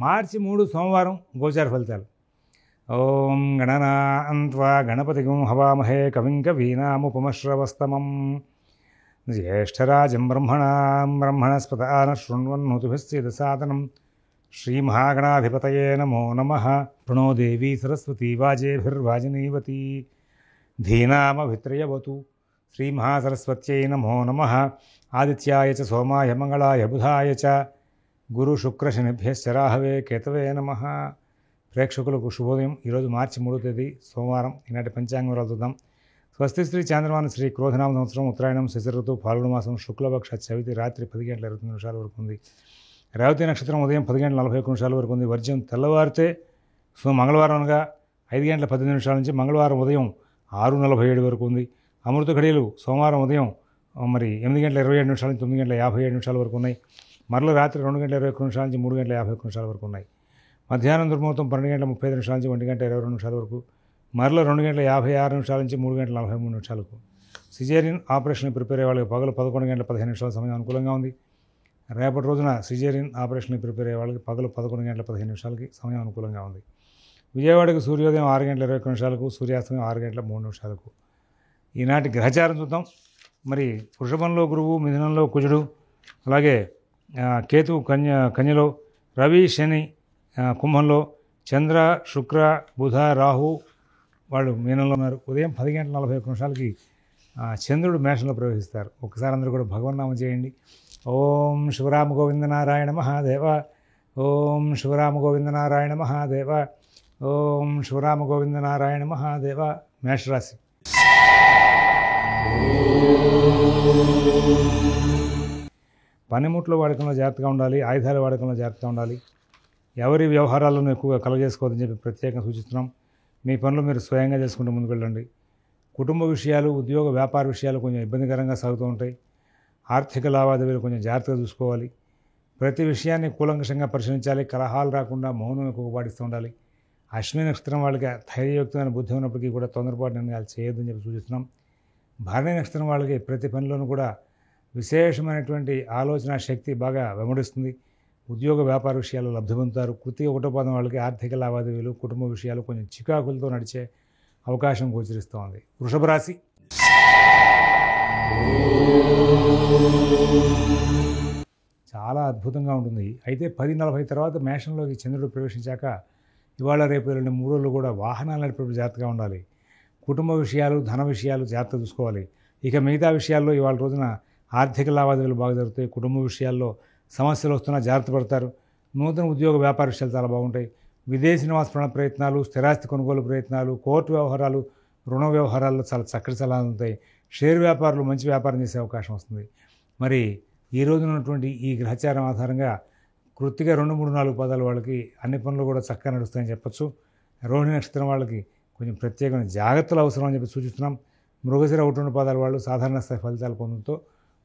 మార్చి 3 సోమవారం గోచార ఫలితాలు. ఓం గణనాన్త్వా గణపతిగం హవామహే కవిం కవీనాముపమశ్రవస్తమం జ్యేష్ఠరాజం బ్రహ్మణస్పదాన శృణ్వన్నోతిభిశ్చేదసాదనం శ్రీమహాగణాధిపతయే నమో నమః. ప్రణో దేవీ సరస్వతీ వాజేభిర్వాజినీవతి ధీనామభిత్రయవతు. శ్రీమహాసరస్వత్యై నమో నమః. ఆదిత్యాయ చ సోమాయ మంగళాయ బుధాయ చ గురు శుక్ర శనిభ్యశ్చ రాహవే కేతవే నమః. ప్రేక్షకులకు శుభోదయం. ఈరోజు మార్చి 3వ తేదీ సోమవారం. ఈనాటి పంచాంగ వివరాలు చూద్దాం. స్వస్తి శ్రీ చాంద్రమాన శ్రీ క్రోధనామ సంవత్సరం ఉత్తరాయణం శశిఋతువు ఫాల్గుణ మాసం శుక్లపక్ష చవితి రాత్రి 10:29 వరకు ఉంది. రేవతి నక్షత్రం ఉదయం 10:41 వరకు ఉంది. వర్జ్యం తెల్లవారితే మంగళవారం అనగా 5:18 నుంచి మంగళవారం ఉదయం 6:47 వరకు ఉంది. అమృత ఘడియలు సోమవారం ఉదయం 8:27 నుంచి 9:57 వరకు ఉన్నాయి. మరల రాత్రి 2:21 నుంచి 3:51 వరకు ఉన్నాయి. మధ్యాహ్నం దుర్ముహూర్తం 12:35 నుంచి 1:22 వరకు. మరల 2:56 నుంచి 3:43 సిజేరియన్ ఆపరేషన్ ప్రిపేర్ అయ్యే వాళ్ళకి పగలు 11:15 సమయం అనుకూలంగా ఉంది. రేపటి రోజున సిజేరియన్ ఆపరేషన్ ప్రిపేర్ అయ్యే వాళ్ళకి పగలు 11:15 సమయం అనుకూలంగా ఉంది. విజయవాడకు సూర్యోదయం 6:21 సూర్యాస్తమయం 6:03. ఈనాటి గ్రహచారం చూద్దాం. వృషభంలో గురువు, మిథునంలో కుజుడు, అలాగే కేతువు కన్యలో, రవి శని కుంభంలో, చంద్ర శుక్ర బుధ రాహు వాళ్ళు మీనంలో ఉన్నారు. ఉదయం 10:41 చంద్రుడు మేషంలో ప్రవేశిస్తారు. ఒకసారి అందరూ కూడా భగవన్నామం చేయండి. ఓం శివరామ గోవింద నారాయణ మహాదేవ, ఓం శివరామ గోవింద నారాయణ మహాదేవ, ఓం శివరామ గోవింద నారాయణ మహాదేవ. మేషరాశి. పనిముట్ల వాడకంలో జాగ్రత్తగా ఉండాలి. ఆయుధాల వాడకంలో జాగ్రత్తగా ఉండాలి. ఎవరి వ్యవహారాలను ఎక్కువగా కలగజేసుకోవద్దని చెప్పి ప్రత్యేకంగా సూచిస్తున్నాం. మీ పనులు మీరు స్వయంగా చేసుకుంటూ ముందుకు వెళ్ళండి. కుటుంబ విషయాలు, ఉద్యోగ వ్యాపార విషయాలు కొంచెం ఇబ్బందికరంగా సాగుతూ ఉంటాయి. ఆర్థిక లావాదేవీలు కొంచెం జాగ్రత్తగా చూసుకోవాలి. ప్రతి విషయాన్ని కూలంకషంగా పరిశీలించాలి. కలహాలు రాకుండా మౌనం ఎక్కువగా పాటిస్తూ ఉండాలి. అశ్విని నక్షత్రం వాళ్ళకి ధైర్యయుక్తమైన బుద్ధి ఉన్నప్పటికీ కూడా తొందరపాటు నిర్ణయాలు చేయొద్దని చెప్పి సూచిస్తున్నాం. భరణి నక్షత్రం వాళ్ళకి ప్రతి పనిలోనూ కూడా విశేషమైనటువంటి ఆలోచన శక్తి బాగా వెంబడిస్తుంది. ఉద్యోగ వ్యాపార విషయాలు లబ్ధి పొందుతారు. కృతిక 1వ పాదం వాళ్ళకి ఆర్థిక లావాదేవీలు, కుటుంబ విషయాలు కొంచెం చికాకులతో నడిచే అవకాశం గోచరిస్తూ ఉంది. వృషభ రాశి. చాలా అద్భుతంగా ఉంటుంది. అయితే 10:40 తర్వాత మేషంలోకి చంద్రుడు ప్రవేశించాక ఇవాళ రేపు వెళ్ళిన 3 రోజులు కూడా వాహనాలు నడిపేటప్పుడు జాగ్రత్తగా ఉండాలి. కుటుంబ విషయాలు, ధన విషయాలు జాగ్రత్త చూసుకోవాలి. ఇక మిగతా విషయాల్లో ఇవాళ రోజున ఆర్థిక లావాదేవీలు బాగా జరుగుతాయి. కుటుంబ విషయాల్లో సమస్యలు వస్తున్నా జాగ్రత్త పడతారు. నూతన ఉద్యోగ వ్యాపార విషయాలు చాలా బాగుంటాయి. విదేశీ నివాస ప్రయత్నాలు, స్థిరాస్తి కొనుగోలు ప్రయత్నాలు, కోర్టు వ్యవహారాలు, రుణ వ్యవహారాల్లో చాలా చక్కటి సలహాలు ఉంటాయి. షేర్ వ్యాపారులు మంచి వ్యాపారం చేసే అవకాశం వస్తుంది. ఈ రోజున ఉన్నటువంటి ఈ గ్రహచారం ఆధారంగా కృత్తిక 2, 3, 4 పాదాల వాళ్ళకి అన్ని పనులు కూడా చక్కగా నడుస్తాయని చెప్పచ్చు. రోహిణి నక్షత్రం వాళ్ళకి కొంచెం ప్రత్యేకమైన జాగ్రత్తలు అవసరం అని చెప్పి సూచిస్తున్నాం. మృగశిర 1, 2 పాదాల వాళ్ళు సాధారణ స్థాయి ఫలితాలు పొందుతూ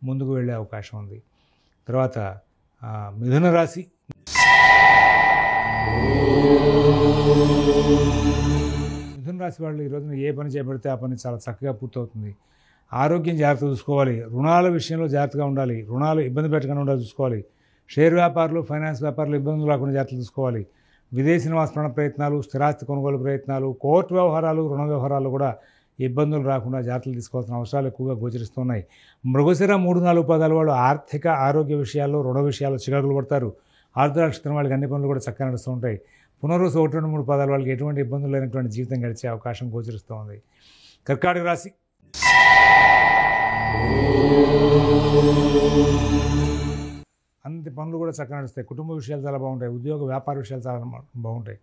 ముందుకు వెళ్ళే అవకాశం ఉంది. తర్వాత మిథున రాశి. మిథున రాశి వాళ్ళు ఈ రోజున ఏ పని చేపడితే ఆ పని చాలా చక్కగా పూర్తవుతుంది. ఆరోగ్యం జాగ్రత్త చూసుకోవాలి. రుణాల విషయంలో జాగ్రత్తగా ఉండాలి. రుణాలు ఇబ్బంది పెట్టకుండా ఉండాలి చూసుకోవాలి. షేర్ వ్యాపారులు, ఫైనాన్స్ వ్యాపారులు ఇబ్బందులు రాకుండా జాగ్రత్తలు చూసుకోవాలి. విదేశీ నివాస ప్రయత్నాలు, స్థిరాస్తి కొనుగోలు ప్రయత్నాలు, కోర్టు వ్యవహారాలు, రుణ వ్యవహారాలు కూడా ఇబ్బందులు రాకుండా జాగ్రత్తలు తీసుకోవాల్సిన అవసరాలు ఎక్కువగా గోచరిస్తున్నాయి. మృగశిర 3, 4 పాదాల వాళ్ళు ఆర్థిక ఆరోగ్య విషయాల్లో, రుణ విషయాల్లో చికాకులు పడతారు. ఆర్థిక నక్షత్రం వాళ్ళకి అన్ని పనులు కూడా చక్కగా నడుస్తూ ఉంటాయి. పునర్వసు 1, 2, 3 పాదాల వాళ్ళకి ఎటువంటి ఇబ్బందులు లేనటువంటి జీవితం గడిచే అవకాశం గోచరిస్తూ ఉంది. కర్కాటక రాశి. అన్ని పనులు కూడా చక్కగా నడుస్తాయి. కుటుంబ విషయాలు చాలా బాగుంటాయి. ఉద్యోగ వ్యాపార విషయాలు చాలా బాగుంటాయి.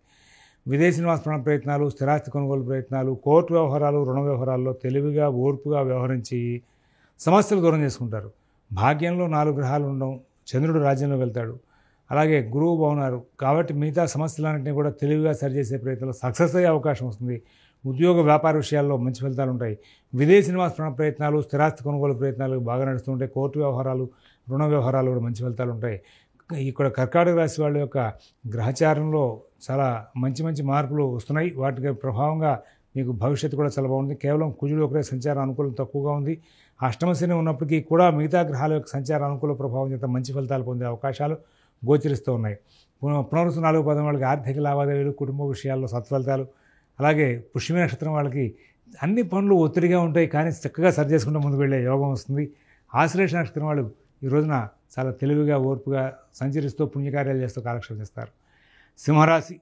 విదేశీ నివాస ప్రయత్నాలు, స్థిరాస్తి కొనుగోలు ప్రయత్నాలు, కోర్టు వ్యవహారాలు, రుణ వ్యవహారాల్లో తెలివిగా, ఓర్పుగా వ్యవహరించి సమస్యలు దూరం చేసుకుంటారు. భాగ్యంలో 4 గ్రహాలు ఉండడం, చంద్రుడు రాజ్యంలో వెళ్తాడు, అలాగే గురువు బాగున్నారు కాబట్టి మిగతా సమస్యలన్నింటినీ కూడా తెలివిగా సరిచేసే ప్రయత్నంలో సక్సెస్ అయ్యే అవకాశం వస్తుంది. ఉద్యోగ వ్యాపార విషయాల్లో మంచి ఫలితాలు ఉంటాయి. విదేశీ నివాస ప్రయత్నాలు, స్థిరాస్తి కొనుగోలు ప్రయత్నాలు బాగా నడుస్తుంటాయి. కోర్టు వ్యవహారాలు, రుణ వ్యవహారాలు కూడా మంచి ఫలితాలు ఉంటాయి. ఇక్కడ కర్కాటక రాశి వాళ్ళ యొక్క గ్రహచారంలో చాలా మంచి మార్పులు వస్తున్నాయి. వాటికి ప్రభావంగా మీకు భవిష్యత్తు కూడా చాలా బాగుంది. కేవలం కుజుడు ఒకరే సంచారం అనుకూలం తక్కువగా ఉంది. అష్టమ శని ఉన్నప్పటికీ కూడా మిగతా గ్రహాల యొక్క సంచార అనుకూల ప్రభావం చేత మంచి ఫలితాలు పొందే అవకాశాలు గోచరిస్తూ ఉన్నాయి. పునరుసు 4వ పాదం వాళ్ళకి ఆర్థిక లావాదేవీలు, కుటుంబ విషయాల్లో సత్ఫలితాలు, అలాగే పుష్యమి నక్షత్రం వాళ్ళకి అన్ని పనులు ఒత్తిడిగా ఉంటాయి, కానీ చక్కగా సరి చేసుకుంటూ ముందుకు వెళ్ళే యోగం వస్తుంది. ఆశ్లేష నక్షత్రం వాళ్ళు ఈ రోజున చాలా తెలివిగా, ఓర్పుగా సంచరిస్తూ పుణ్యకార్యాలు చేస్తూ కాలక్షేపం చేస్తారు. సింహరాశి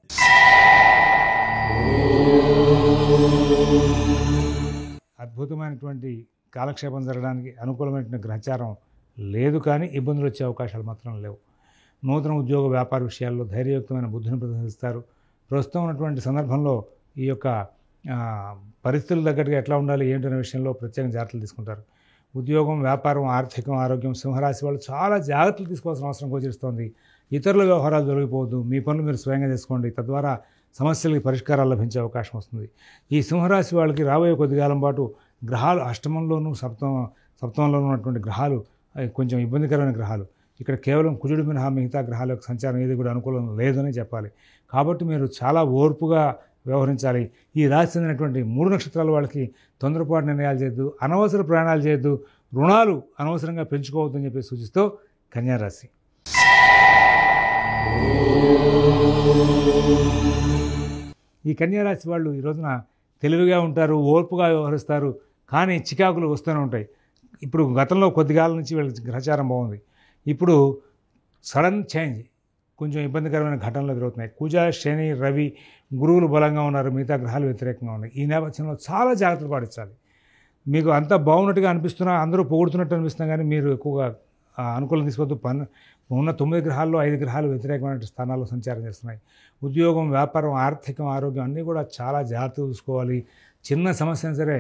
అద్భుతమైనటువంటి కాలక్షేపం జరగడానికి అనుకూలమైనటువంటి గ్రహచారం లేదు, కానీ ఇబ్బందులు వచ్చే అవకాశాలు మాత్రం లేవు. నూతన ఉద్యోగ వ్యాపార విషయాల్లో ధైర్యయుక్తమైన బుద్ధిని ప్రదర్శిస్తారు. ప్రస్తుతం ఉన్నటువంటి సందర్భంలో ఈ యొక్క పరిస్థితుల తగ్గట్టుగా ఎట్లా ఉండాలి ఏంటనే విషయంలో ప్రత్యేక జాగ్రత్తలు తీసుకుంటారు. ఉద్యోగం, వ్యాపారం, ఆర్థికం, ఆరోగ్యం సింహరాశి వాళ్ళు చాలా జాగ్రత్తలు తీసుకోవాల్సిన అవసరం గోచరిస్తోంది. ఇతరుల వ్యవహారాలు జరిగిపోవద్దు, మీ పనులు మీరు స్వయంగా చేసుకోండి, తద్వారా సమస్యలకి పరిష్కారాలు లభించే అవకాశం వస్తుంది. ఈ సింహరాశి వాళ్ళకి రాబోయే కొద్ది కాలం పాటు గ్రహాలు అష్టమంలోనూ సప్తమంలోనూ ఉన్నటువంటి గ్రహాలు కొంచెం ఇబ్బందికరమైన గ్రహాలు. ఇక్కడ కేవలం కుజుడు మినహా మిగతా గ్రహాల యొక్క సంచారం ఏది కూడా అనుకూలం లేదని చెప్పాలి. కాబట్టి మీరు చాలా ఓర్పుగా వ్యవహరించాలి. ఈ రాశి చెందినటువంటి 3 నక్షత్రాల వాళ్ళకి తొందరపాటు నిర్ణయాలు చేయొద్దు, అనవసర ప్రయాణాలు చేయొద్దు, రుణాలు అనవసరంగా పెంచుకోవద్దని చెప్పి సూచిస్తూ కన్యారాశి. ఈ కన్యారాశి వాళ్ళు ఈ రోజున తెలివిగా ఉంటారు, ఓర్పుగా వ్యవహరిస్తారు, కానీ చికాకులు వస్తూనే ఉంటాయి. ఇప్పుడు గతంలో కొద్ది కాలం నుంచి వీళ్ళకి గ్రహచారం బాగుంది, ఇప్పుడు సడన్ చేంజ్, కొంచెం ఇబ్బందికరమైన ఘటనలు ఎదురవుతున్నాయి. కుజ, శని, రవి, గురువులు బలంగా ఉన్నారు, మిగతా గ్రహాలు వ్యతిరేకంగా ఉన్నాయి. ఈ నేపథ్యంలో చాలా జాగ్రత్తలు పాటించాలి. మీకు అంతా బాగున్నట్టుగా అనిపిస్తున్నా, అందరూ పొగుడుతున్నట్టు అనిపిస్తున్నా, కానీ మీరు ఎక్కువగా అనుకూలం తీసుకోవద్దు. ఉన్న 9 గ్రహాల్లో 5 గ్రహాలు వ్యతిరేకమైన స్థానాల్లో సంచారం చేస్తున్నాయి. ఉద్యోగం, వ్యాపారం, ఆర్థికం, ఆరోగ్యం అన్నీ కూడా చాలా జాగ్రత్తగా చూసుకోవాలి. చిన్న సమస్య అయినా సరే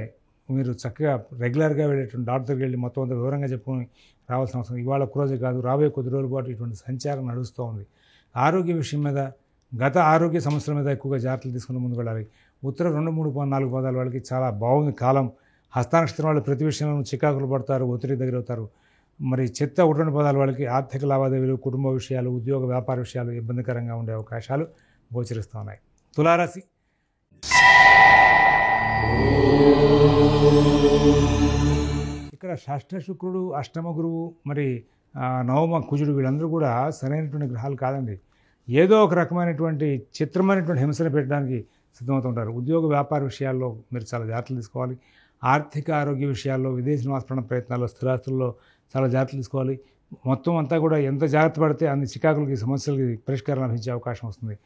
మీరు చక్కగా రెగ్యులర్గా వెళ్ళేటువంటి డాక్టర్ దగ్గరికి వెళ్ళి మొత్తం అంతా వివరంగా చెప్పుకొని రావాల్సిన అవసరం. ఇవాళ ఒక్కరోజే కాదు, రాబోయే కొద్ది రోజుల పాటు ఇటువంటి సంచారం నడుస్తూ ఉంది. ఆరోగ్య విషయం మీద, గత ఆరోగ్య సమస్యల మీద ఎక్కువగా జాగ్రత్తలు తీసుకుని ముందుకు వెళ్ళాలి. ఉత్తర 2, 3, 4 పాదాల వాళ్ళకి చాలా బాగుంది కాలం. హస్తానక్షత్రం వాళ్ళు ప్రతి విషయంలో చికాకులు పడతారు, ఒత్తిడి దగ్గరవుతారు. మరి చిత్త 1, 2 పాదాల వాళ్ళకి ఆర్థిక లావాదేవీలు, కుటుంబ విషయాలు, ఉద్యోగ వ్యాపార విషయాలు ఇబ్బందికరంగా ఉండే అవకాశాలు గోచరిస్తూ ఉన్నాయి. తులారాశి ఇక్కడ షష్ఠ శుక్రుడు, అష్టమ గురువు, మరి నవమ కుజుడు వీళ్ళందరూ కూడా సరైనటువంటి గ్రహాలు కాదండి. ఏదో ఒక రకమైనటువంటి చిత్రమైనటువంటి హింసను పెట్టడానికి సిద్ధమవుతుంటారు. ఉద్యోగ వ్యాపార విషయాల్లో మీరు చాలా జాగ్రత్తలు తీసుకోవాలి. ఆర్థిక ఆరోగ్య విషయాల్లో, విదేశీ నివాస ప్రయత్నాల్లో, స్థిరాస్తుల్లో చాలా జాగ్రత్తలు తీసుకోవాలి. మొత్తం అంతా కూడా ఎంత జాగ్రత్త పడితే అన్ని చికాకులకి, సమస్యలకి పరిష్కారం లభించే అవకాశం వస్తుంది.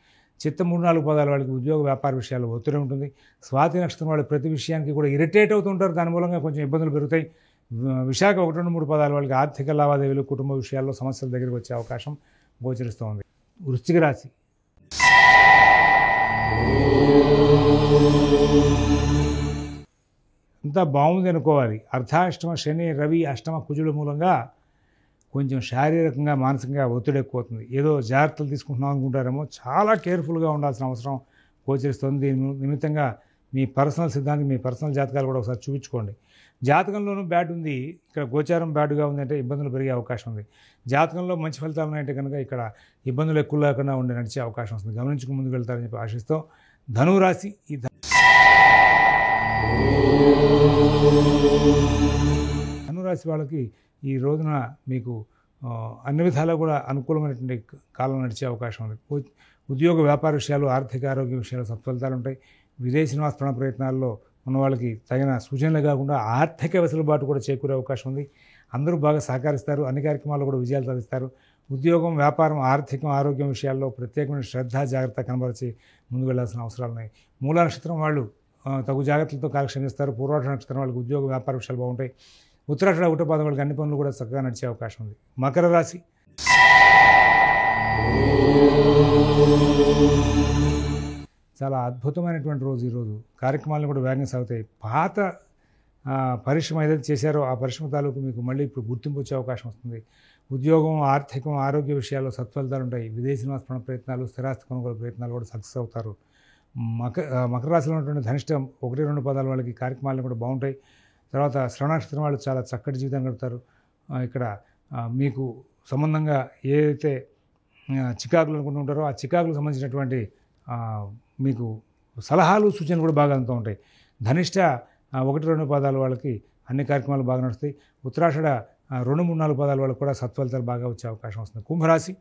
చిత్త 3, 4 పాదాల వాళ్ళకి ఉద్యోగ వ్యాపార విషయాల్లో ఒత్తిడి ఉంటుంది. స్వాతి నక్షత్రం వాళ్ళు ప్రతి విషయానికి కూడా ఇరిటేట్ అవుతుంటారు, దాని మూలంగా కొంచెం ఇబ్బందులు పెరుగుతాయి. విశాఖ 1, 2, 3 పాదాల వాళ్ళకి ఆర్థిక లావాదేవీలు, కుటుంబ విషయాల్లో సమస్యల దగ్గరికి వచ్చే అవకాశం గోచరిస్తూ ఉంది. వృశ్చిక రాశి అంతా బాగుంది అనుకోవాలి. అర్ధాష్టమ శని, రవి, అష్టమ కుజుల మూలంగా కొంచెం శారీరకంగా, మానసికంగా ఒత్తిడి ఎక్కువ అవుతుంది. ఏదో జాగ్రత్తలు తీసుకుంటున్నాం అనుకుంటారేమో, చాలా కేర్ఫుల్గా ఉండాల్సిన అవసరం గోచరిస్తుంది. దీని నిమిత్తంగా మీ పర్సనల్ సిద్ధాంతం, మీ పర్సనల్ జాతకాలు కూడా ఒకసారి చూపించుకోండి. జాతకంలోనూ బ్యాడ్ ఉంది, ఇక్కడ గోచారం బ్యాడ్గా ఉందంటే ఇబ్బందులు పెరిగే అవకాశం ఉంది. జాతకంలో మంచి ఫలితాలు ఉన్నాయంటే కనుక ఇక్కడ ఇబ్బందులు ఎక్కువ లేకుండా ఉండి నడిచే అవకాశం వస్తుంది. గమనించుకుని ముందుకు వెళ్తారని చెప్పి ఆశిస్తూ ధనురాశి. ఈ ధనురాశి వాళ్ళకి ఈ రోజున మీకు అన్ని విధాలా కూడా అనుకూలమైనటువంటి కాలం నడిచే అవకాశం ఉంది. ఉద్యోగ వ్యాపార విషయాలు, ఆర్థిక ఆరోగ్య విషయాలు సత్ఫలితాలు ఉంటాయి. విదేశీ నివాస ప్రయత్నాల్లో ఉన్న వాళ్ళకి తగిన సూచనలు కాకుండా ఆర్థిక వెసులుబాటు కూడా చేకూరే అవకాశం ఉంది. అందరూ బాగా సహకరిస్తారు, అన్ని కార్యక్రమాల్లో కూడా విజయాలు సాధిస్తారు. ఉద్యోగం, వ్యాపారం, ఆర్థికం, ఆరోగ్యం విషయాల్లో ప్రత్యేకమైన శ్రద్ధ, జాగ్రత్త కనబరిచి ముందుకు వెళ్లాల్సిన అవసరాలు ఉన్నాయి. మూల నక్షత్రం వాళ్ళు తగు జాగ్రత్తలతో కాలక్షేపం చేస్తారు. పూర్వాష నక్షత్రం వాళ్ళకి ఉద్యోగ వ్యాపార విషయాలు బాగుంటాయి. ఉత్తరాషాఢ 1 పాదం వాళ్ళకి అన్ని పనులు కూడా చక్కగా నడిచే అవకాశం ఉంది. మకర రాశి చాలా అద్భుతమైనటువంటి రోజు ఈరోజు. కార్యక్రమాలను కూడా వేగంగా సాగుతాయి. పాత పరిశ్రమ ఏదైతే చేశారో ఆ పరిశ్రమ తాలూకు మీకు మళ్ళీ ఇప్పుడు గుర్తింపు వచ్చే అవకాశం వస్తుంది. ఉద్యోగం, ఆర్థికం, ఆరోగ్య విషయాల్లో సత్ఫలితాలు ఉంటాయి. విదేశీ నివాస ప్రయత్నాలు, స్థిరాస్తి కొనుగోలు ప్రయత్నాలు కూడా సక్సెస్ అవుతారు. మకర రాశిలో ఉన్నటువంటి ధనిష్టం 1, 2 పాదాల వాళ్ళకి కార్యక్రమాలు కూడా బాగుంటాయి. తర్వాత శ్రవణ నక్షత్రం వాళ్ళు చాలా చక్కటి జీవితం గడుపుతారు. ఇక్కడ మీకు సంబంధంగా ఏదైతే చికాకులు అనుకుంటూ ఉంటారో ఆ చికాకులకు సంబంధించినటువంటి మీకు సలహాలు, సూచనలు కూడా బాగా అందుతూ ఉంటాయి. ధనిష్ట 1, 2 పాదాల వాళ్ళకి అన్ని కార్యక్రమాలు బాగా నడుస్తాయి. ఉత్తరాషాఢ 2, 3, 4 పాదాల వాళ్ళకి కూడా సత్ఫలితాలు బాగా వచ్చే అవకాశం వస్తుంది. కుంభరాశి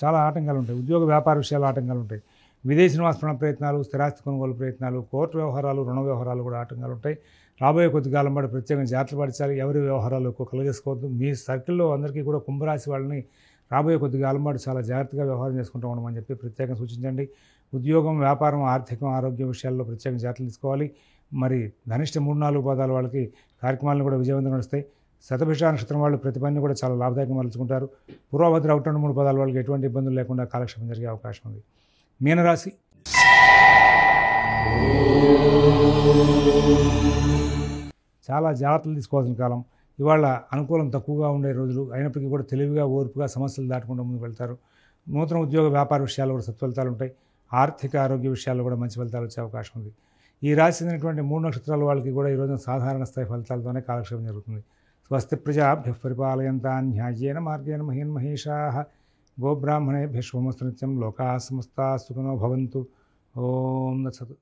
చాలా ఆటంకాలు ఉంటాయి. ఉద్యోగ వ్యాపార విషయాలు ఆటంకాలు ఉంటాయి. విదేశీ నివాస ప్రయత్నాలు, స్థిరాస్తి కొనుగోలు ప్రయత్నాలు, కోర్టు వ్యవహారాలు, రుణ వ్యవహారాలు కూడా ఆటంకాలు ఉంటాయి. రాబోయే కొద్ది కాలం పాటు ప్రత్యేకంగా జాగ్రత్తలు పరచాలి. ఎవరి వ్యవహారాలు ఎక్కువ కలుగజేసుకోవద్దు. మీ సర్కిల్లో అందరికీ కూడా కుంభరాశి వాళ్ళని రాబోయే కొద్ది కాలం పాటు చాలా జాగ్రత్తగా వ్యవహారం చేసుకుంటూ ఉండమని చెప్పి ప్రత్యేకంగా సూచించండి. ఉద్యోగం, వ్యాపారం, ఆర్థికం, ఆరోగ్యం విషయాల్లో ప్రత్యేకంగా జాగ్రత్తలు తీసుకోవాలి. మరి ధనిష్ట 3-4 పాదాల వాళ్ళకి కార్యక్రమాలను కూడా విజయవంతంగా నడుస్తాయి. శతభిష నక్షత్రం వాళ్ళు ప్రతి పనిని కూడా చాలా లాభదాయకంగా మలుచుకుంటారు. పూర్వభద్ర 1-3 పదాల వాళ్ళకి ఎటువంటి ఇబ్బందులు లేకుండా కాలక్షేపం జరిగే అవకాశం ఉంది. మీనరాశి చాలా జాగ్రత్తలు తీసుకోవాల్సిన కాలం. ఇవాళ అనుకూలం తక్కువగా ఉండే రోజులు అయినప్పటికీ కూడా తెలివిగా, ఓర్పుగా సమస్యలు దాటుకుంటూ ముందుకు వెళ్తారు. నూతన ఉద్యోగ వ్యాపార విషయాల్లో కూడా సత్ఫలితాలు ఉంటాయి. ఆర్థిక, ఆరోగ్య విషయాల్లో కూడా మంచి ఫలితాలు వచ్చే అవకాశం ఉంది. ఈ రాశి చెందినటువంటి 3 నక్షత్రాల వాళ్ళకి కూడా ఈ రోజున సాధారణ స్థాయి ఫలితాలతోనే కాలక్షేపం జరుగుతుంది. స్వస్తి ప్రజాభ్యః పరిపాలయంతాం న్యాయేన మార్గేణ మహీన్మహేషాః గోబ్రాహ్మణేభ్యః శుభమస్తు నిత్యం. లోకాః సమస్తాః సుఖినో భవంతు. ఓం తత్సత్.